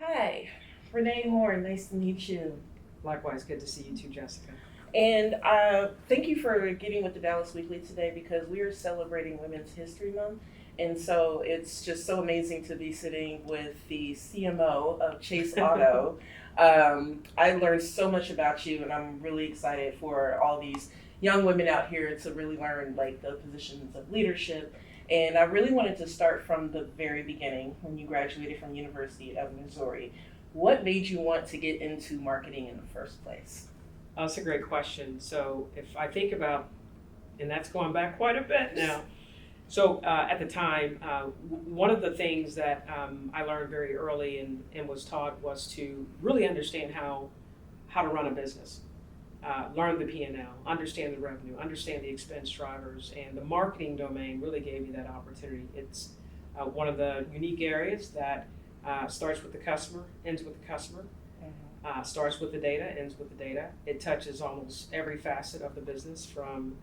Hi, Renée Horne. Nice to meet you. Likewise, good to see you too, Jessica. And thank you for getting with the Dallas Weekly today because we are celebrating Women's History Month. And so it's just so amazing to be sitting with the CMO of Chase Auto. I learned so much about you, and I'm really excited for all these young women out here to really learn like the positions of leadership. And I really wanted to start from the very beginning when you graduated from University of Missouri. What made you want to get into marketing in the first place? That's a great question. So if I think about, and that's going back quite a bit now. So at the time, one of the things that I learned very early and was taught was to really understand how to run a business, learn the P&L, understand the revenue, understand the expense drivers, and the marketing domain really gave you that opportunity. It's one of the unique areas that starts with the customer, ends with the customer. Starts with the data, ends with the data. It touches almost every facet of the business from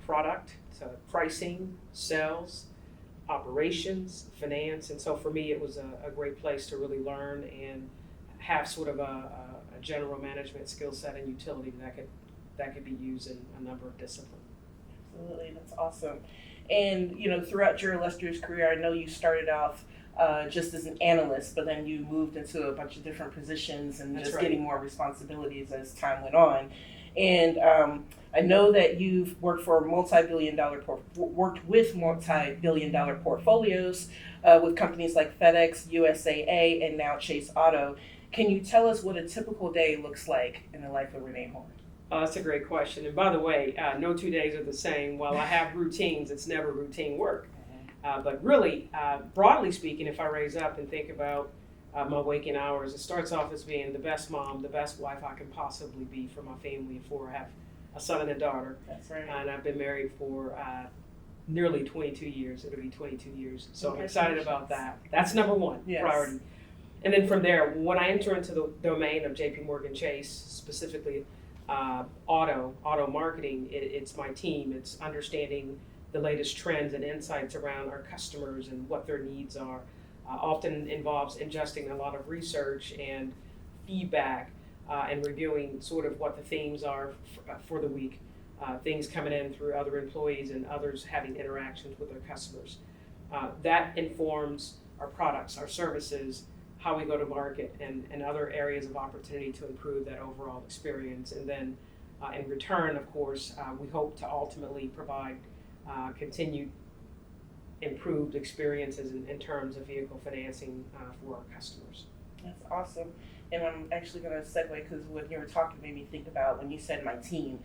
product to pricing, sales, operations, finance. And so for me, it was a great place to really learn and have sort of a general management skill set and utility that could be used in a number of disciplines. Absolutely, that's awesome. And throughout your illustrious career, I know you started off just as an analyst, but then you moved into a bunch of different positions and That's just right. getting more responsibilities as time went on. And I know that you've worked for worked with multi-billion-dollar portfolios with companies like FedEx, USAA, and now Chase Auto. Can you tell us what a typical day looks like in the life of Renée Horne? That's a great question. And by the way, no 2 days are the same. While I have routines, it's never routine work. But really, broadly speaking, if I raise up and think about my waking hours, it starts off as being the best mom, the best wife I can possibly be for my family of four. I have a son and a daughter. That's right. And I've been married for nearly 22 years. It'll be 22 years. So I'm excited about that. That's number one priority. And then from there, when I enter into the domain of JP Morgan Chase, specifically auto marketing, it's my team. It's understanding the latest trends and insights around our customers and what their needs are. Often involves ingesting a lot of research and feedback and reviewing sort of what the themes are for the week. Things coming in through other employees and others having interactions with their customers. That informs our products, our services, how we go to market, and other areas of opportunity to improve that overall experience. And then in return, of course, we hope to ultimately provide continued improved experiences in terms of vehicle financing for our customers. That's awesome. And I'm actually going to segue because when you were talking, it made me think about when you said my team.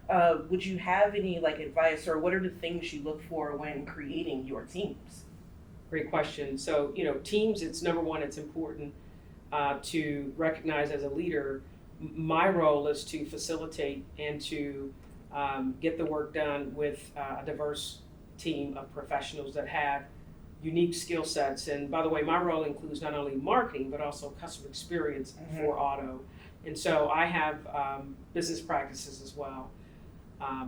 Would you have any advice, or what are the things you look for when creating your teams? Great question. So, teams, it's number one, it's important to recognize as a leader, my role is to facilitate and to get the work done with a diverse team of professionals that have unique skill sets. And by the way, my role includes not only marketing, but also customer experience for auto. And so I have business practices as well.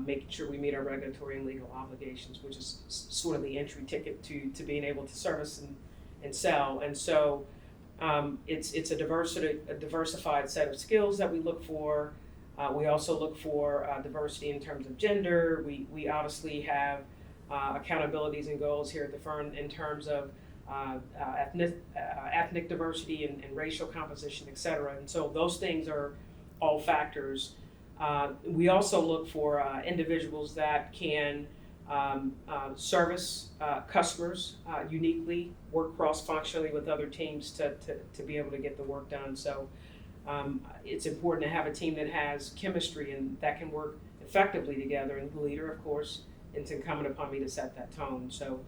Making sure we meet our regulatory and legal obligations, which is sort of the entry ticket to being able to service and sell. And so it's a diversified set of skills that we look for. We also look for diversity in terms of gender. We obviously have accountabilities and goals here at the firm in terms of ethnic diversity and racial composition, et cetera. And so those things are all factors. We also look for individuals that can service customers uniquely, work cross-functionally with other teams to be able to get the work done. So it's important to have a team that has chemistry and that can work effectively together. And the leader, of course, it's incumbent upon me to set that tone. So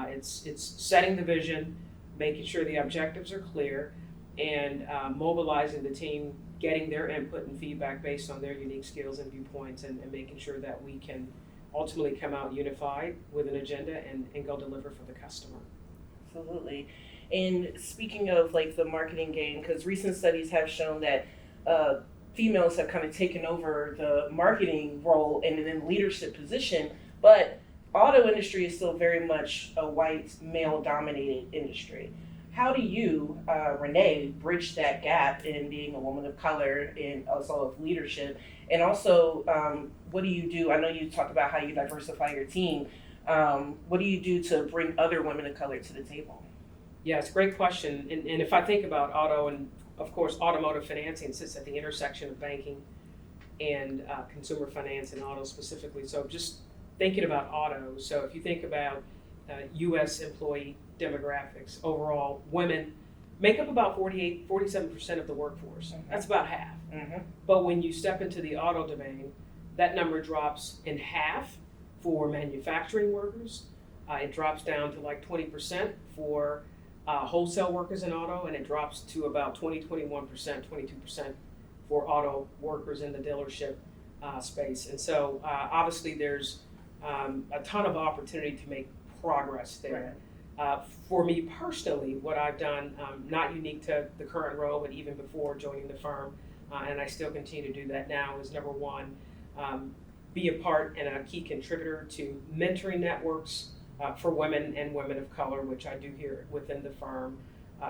it's setting the vision, making sure the objectives are clear, and mobilizing the team, getting their input and feedback based on their unique skills and viewpoints, and making sure that we can ultimately come out unified with an agenda and go deliver for the customer. Absolutely. And speaking of the marketing game, because recent studies have shown that females have kind of taken over the marketing role and in leadership position, but auto industry is still very much a white male dominated industry. how do you, Renee, bridge that gap in being a woman of color and also of leadership? And also, what do you do? I know you talked about how you diversify your team. What do you do to bring other women of color to the table? Yeah, it's a great question. And if I think about auto, and of course, automotive financing sits at the intersection of banking and consumer finance and auto specifically. So just thinking about auto, so if you think about U.S. employee demographics, overall, women make up about 47% of the workforce. Mm-hmm. That's about half. Mm-hmm. But when you step into the auto domain, that number drops in half for manufacturing workers. It drops down to like 20% for wholesale workers in auto, and it drops to about 21%, 22% for auto workers in the dealership space. And so obviously there's a ton of opportunity to make progress there. Right. For me personally, what I've done, not unique to the current role, but even before joining the firm, and I still continue to do that now, is number one, be a part and a key contributor to mentoring networks for women and women of color, which I do here within the firm.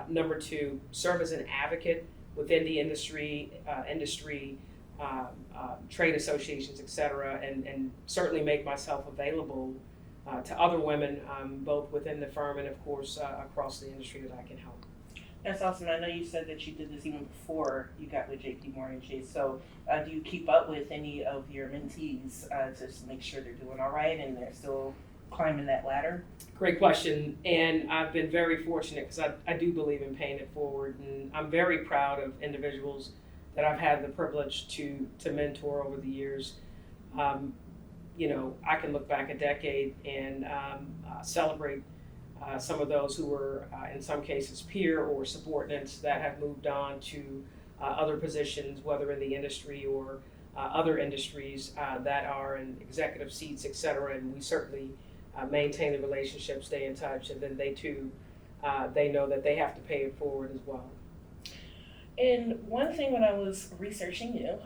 Number two, serve as an advocate within the industry, trade associations, et cetera, and certainly make myself available to other women, both within the firm and of course across the industry that I can help. That's awesome. I know you said that you did this even before you got with JP Morgan Chase. So do you keep up with any of your mentees to make sure they're doing all right and they're still climbing that ladder? Great question. And I've been very fortunate because I do believe in paying it forward. And I'm very proud of individuals that I've had the privilege to mentor over the years. I can look back a decade and celebrate some of those who were, in some cases, peer or subordinates that have moved on to other positions, whether in the industry or other industries that are in executive seats, et cetera. And we certainly maintain the relationship, stay in touch, and then they too, they know that they have to pay it forward as well. And one thing when I was researching you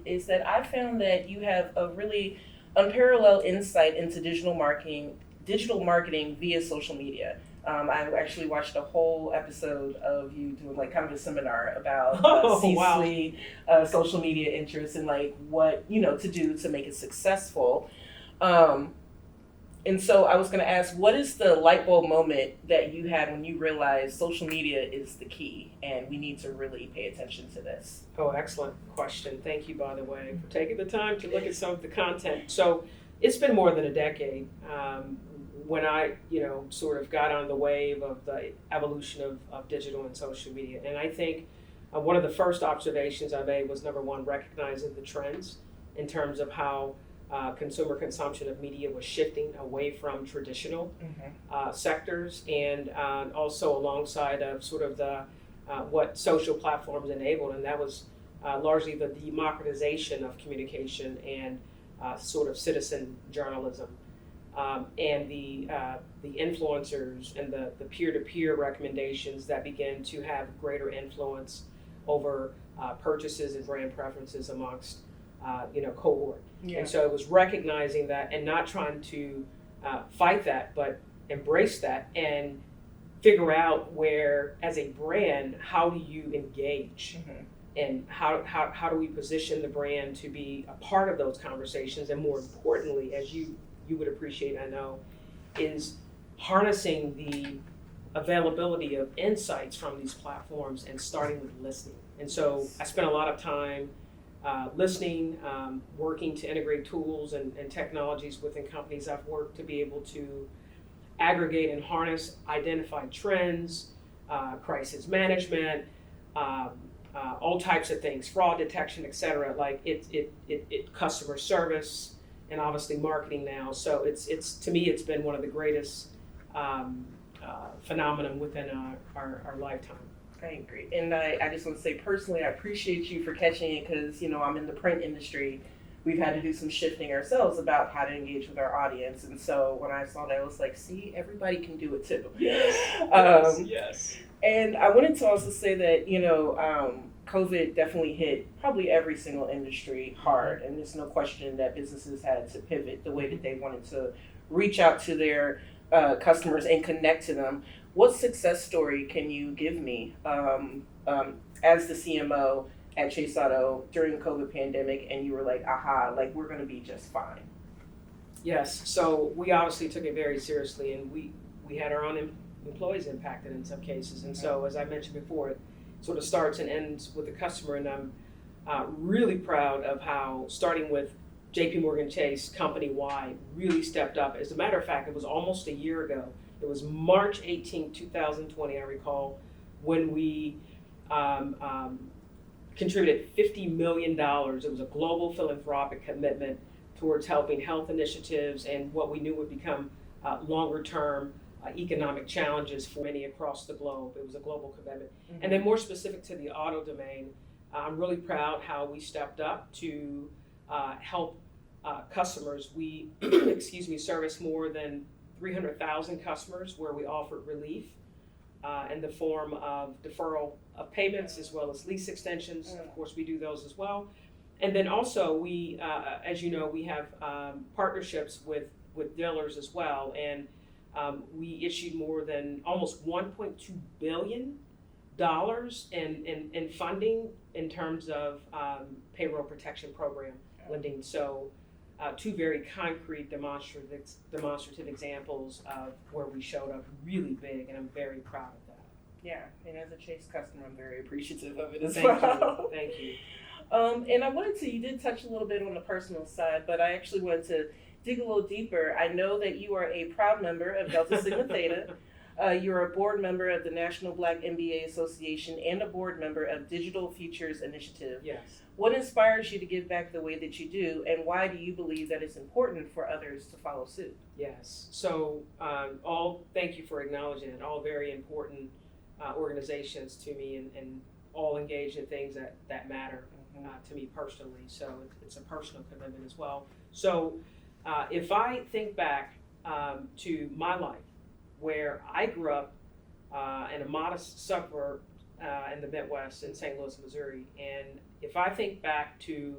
is that I found that you have a really unparalleled insight into digital marketing via social media. I actually watched a whole episode of you doing like kind of a seminar about C-suite social media interests and like what to do to make it successful. And so I was going to ask, what is the light bulb moment that you had when you realized social media is the key and we need to really pay attention to this? Oh, excellent question. Thank you, by the way, for taking the time to look at some of the content. So it's been more than a decade when I, sort of got on the wave of the evolution of digital and social media. And I think one of the first observations I made was, number one, recognizing the trends in terms of how consumer consumption of media was shifting away from traditional sectors, and also alongside of sort of the what social platforms enabled, and that was largely the democratization of communication and sort of citizen journalism, and the influencers and the peer-to-peer recommendations that began to have greater influence over purchases and brand preferences amongst cohort. Yeah. And so it was recognizing that and not trying to fight that, but embrace that and figure out where, as a brand, how do you engage and how do we position the brand to be a part of those conversations, and more importantly, as you would appreciate, I know, is harnessing the availability of insights from these platforms and starting with listening. And so I spent a lot of time listening, working to integrate tools and technologies within companies I've worked to be able to aggregate and harness identified trends, crisis management, all types of things, fraud detection, et cetera. Like it customer service, and obviously marketing now. So it's to me, it's been one of the greatest phenomenon within our lifetime. I agree. And I just want to say personally, I appreciate you for catching it because, I'm in the print industry. We've had to do some shifting ourselves about how to engage with our audience. And so when I saw that, I was like, see, everybody can do it too. Yes. And I wanted to also say that, COVID definitely hit probably every single industry hard. And there's no question that businesses had to pivot the way that they wanted to reach out to their customers and connect to them. what success story can you give me as the CMO at Chase Auto during the COVID pandemic, and you were like, aha, like we're going to be just fine? Yes, so we obviously took it very seriously, and we had our own employees impacted in some cases. And so, as I mentioned before, it sort of starts and ends with the customer, and I'm really proud of how, starting with JP Morgan Chase company-wide, really stepped up. As a matter of fact, it was almost a year ago. It was March 18, 2020, I recall, when we contributed $50 million. It was a global philanthropic commitment towards helping health initiatives and what we knew would become longer-term economic challenges for many across the globe. It was a global commitment. Mm-hmm. And then more specific to the auto domain, I'm really proud how we stepped up to help customers. We, service more than 300,000 customers where we offered relief in the form of deferral of payments as well as lease extensions. Of course, we do those as well. And then also we, as you know, we have partnerships with dealers as well. And we issued more than almost $1.2 billion in funding in terms of payroll protection program lending. So two very concrete demonstrative examples of where we showed up really big, and I'm very proud of that. Yeah, and as a Chase customer, I'm very appreciative of it as well. Thank you. And I wanted to, you did touch a little bit on the personal side, but I actually wanted to dig a little deeper. I know that you are a proud member of Delta Sigma Theta. You're a board member of the National Black MBA Association and a board member of Digital Futures Initiative. Yes. What inspires you to give back the way that you do, and why do you believe that it's important for others to follow suit? Yes. So thank you for acknowledging it. All very important organizations to me, and all engaged in things that matter to me personally. So it's a personal commitment as well. So if I think back to my life, where I grew up in a modest suburb in the Midwest in St. Louis, Missouri, and if I think back to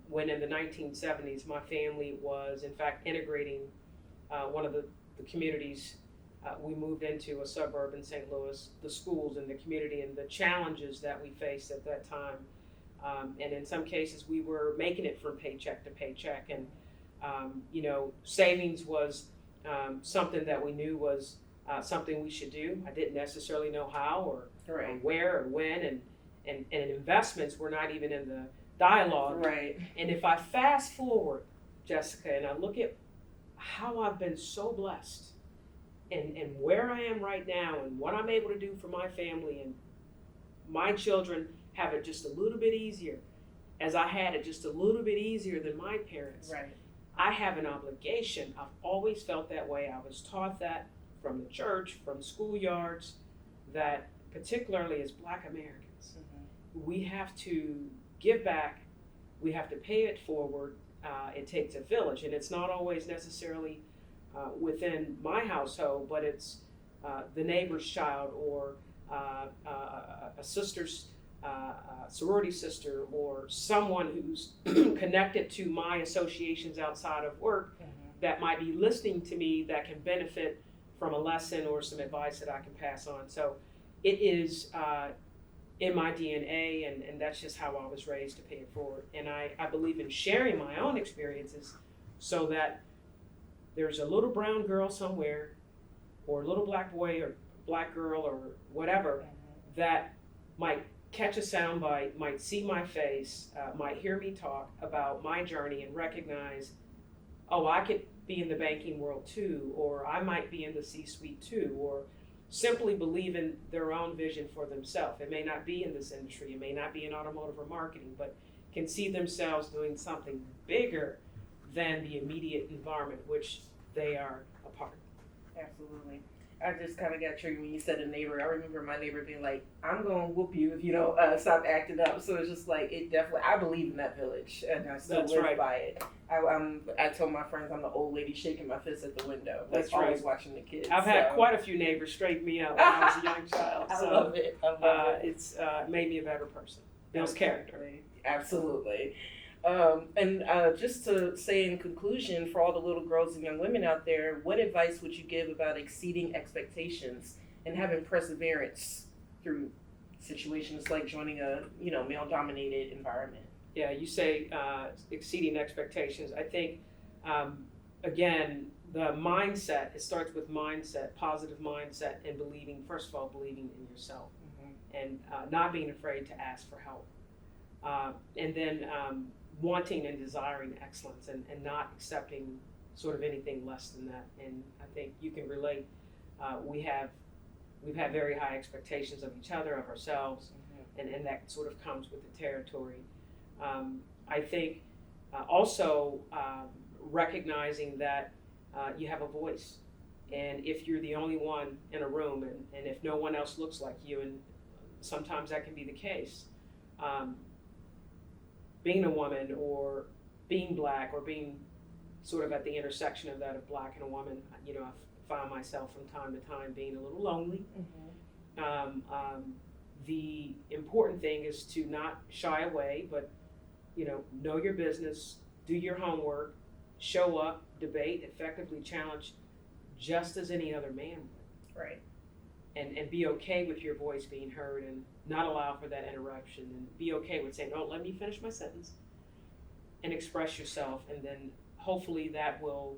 when in the 1970s my family was in fact integrating one of the communities we moved into, a suburb in St. Louis, the schools and the community and the challenges that we faced at that time. And in some cases we were making it from paycheck to paycheck, and savings was something that we knew was something we should do. I didn't necessarily know how or where or when, and investments were not even in the dialogue. Right. And if I fast forward, Jessica, and I look at how I've been so blessed and where I am right now and what I'm able to do for my family, and my children have it just a little bit easier, as I had it just a little bit easier than my parents. Right. I have an obligation. I've always felt that way. I was taught that from the church, from schoolyards, that particularly as Black Americans, we have to give back, we have to pay it forward. It takes a village, and it's not always necessarily within my household, but it's the neighbor's child, or a sister's sorority sister, or someone who's connected to my associations outside of work that might be listening to me, that can benefit from a lesson or some advice that I can pass on. So it is in my DNA, and that's just how I was raised, to pay it forward. And I believe in sharing my own experiences so that there's a little brown girl somewhere, or a little Black boy or Black girl or whatever, that might catch a soundbite, might see my face, might hear me talk about my journey and recognize, oh, I could be in the banking world too, or I might be in the C-suite too, or simply believe in their own vision for themselves. It may not be in this industry, it may not be in automotive or marketing, but can see themselves doing something bigger than the immediate environment which they are a part of. Absolutely. I just kind of got triggered when you said a neighbor. I remember my neighbor being like, I'm going to whoop you if you don't stop acting up. So it's just like, it definitely, I believe in that village, and I still live by it. I told my friends I'm the old lady shaking my fist at the window. That's always watching the kids. I've had quite a few neighbors straighten me out when I was a young child. I love it. It's made me a better person. Builds character. Absolutely. Just to say in conclusion, for all the little girls and young women out there, what advice would you give about exceeding expectations and having perseverance through situations like joining a male-dominated environment? Yeah, you say exceeding expectations. I think again, the mindset. It starts with mindset, positive mindset, and first of all, believing in yourself, and not being afraid to ask for help, and then wanting and desiring excellence, and not accepting sort of anything less than that. And I think you can relate. We've had very high expectations of each other, of ourselves, and that sort of comes with the territory. I think also recognizing that you have a voice, and if you're the only one in a room, and if no one else looks like you, and sometimes that can be the case, being a woman or being Black or being sort of at the intersection of that of Black and a woman, I find myself from time to time being a little lonely. The important thing is to not shy away, but know your business, do your homework, show up, debate, effectively challenge, just as any other man would. Right. And be okay with your voice being heard, and not allow for that interruption, and be okay with saying, "Oh, let me finish my sentence," and express yourself, and then hopefully that will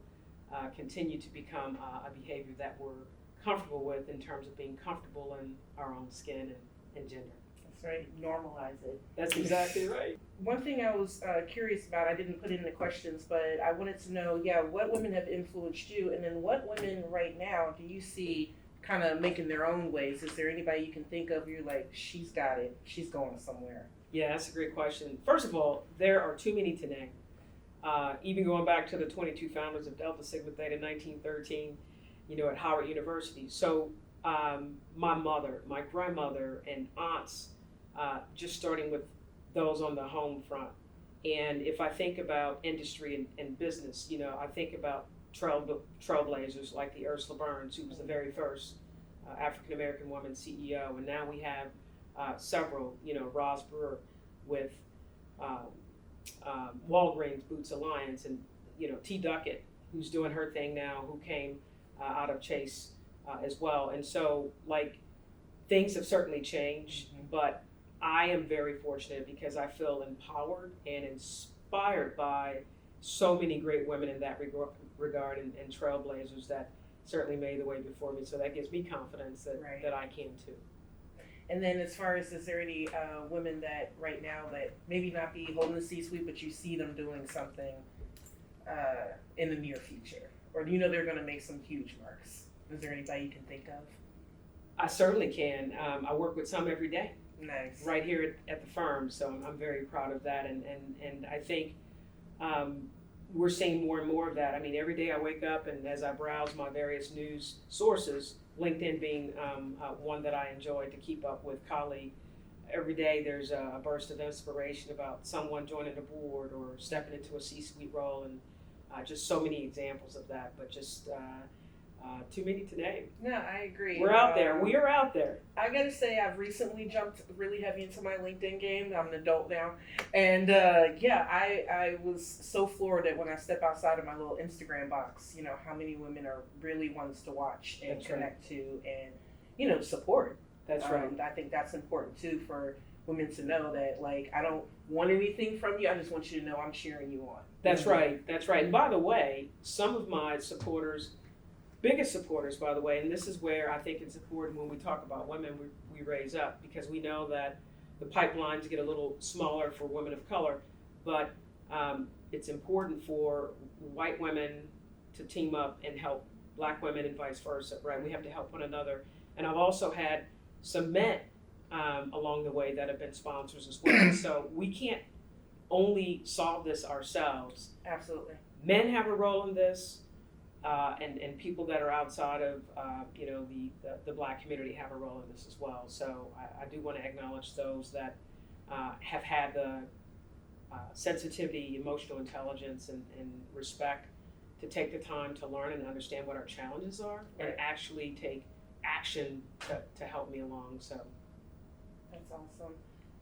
continue to become a behavior that we're comfortable with in terms of being comfortable in our own skin and gender. That's right. Normalize it. That's exactly right. One thing I was curious about, I didn't put in the questions, but I wanted to know, what women have influenced you, and then what women right now do you see kind of making their own ways? Is there anybody you can think of you're like, she's got it, she's going somewhere? Yeah, that's a great question. First of all, there are too many to name. Even going back to the 22 founders of Delta Sigma Theta in 1913, at Howard University. So my mother, my grandmother, and aunts, just starting with those on the home front. And if I think about industry and business, I think about trailblazers like the Ursula Burns, who was the very first African-American woman CEO. And now we have several, Roz Brewer with Walgreens Boots Alliance, and T. Duckett, who's doing her thing now, who came out of Chase as well. And so, things have certainly changed, but I am very fortunate because I feel empowered and inspired by so many great women in that regard, and trailblazers that certainly made the way before me. So that gives me confidence that I can too. And then as far as, is there any women that right now that maybe not be holding the C-suite, but you see them doing something in the near future? Or they're going to make some huge marks? Is there anybody you can think of? I certainly can. I work with some every day. Nice. Right here at the firm, so I'm very proud of that. And I think we're seeing more and more of that. I mean, every day I wake up, and as I browse my various news sources, LinkedIn being one that I enjoy to keep up with colleagues, every day there's a burst of inspiration about someone joining a board or stepping into a C-suite role, and just so many examples of that, but just too many to name. No, I agree. We're out there. We are out there. I gotta say, I've recently jumped really heavy into my LinkedIn game. I'm an adult now. And I was so floored that when I step outside of my little Instagram box, how many women are really ones to watch and connect to and, support. That's right. I think that's important too for women to know that, I don't want anything from you. I just want you to know I'm cheering you on. That's right. That's right. And by the way, some of my biggest supporters, by the way, and this is where I think it's important when we talk about women we raise up, because we know that the pipelines get a little smaller for women of color, but it's important for white women to team up and help Black women and vice versa, right? We have to help one another. And I've also had some men along the way that have been sponsors as well. So we can't only solve this ourselves. Absolutely. Men have a role in this. And people that are outside of the Black community have a role in this as well. So I do want to acknowledge those that have had the sensitivity, emotional intelligence, and respect to take the time to learn and understand what our challenges are, and actually take action to help me along. So that's awesome.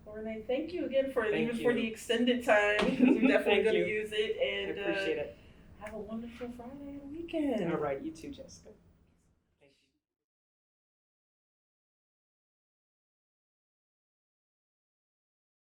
Well, Renee, thank you again for Thank even you. for the extended time, because we're definitely Thank going you. to use it. I And appreciate it. have a wonderful Friday and weekend. All right, you too, Jessica.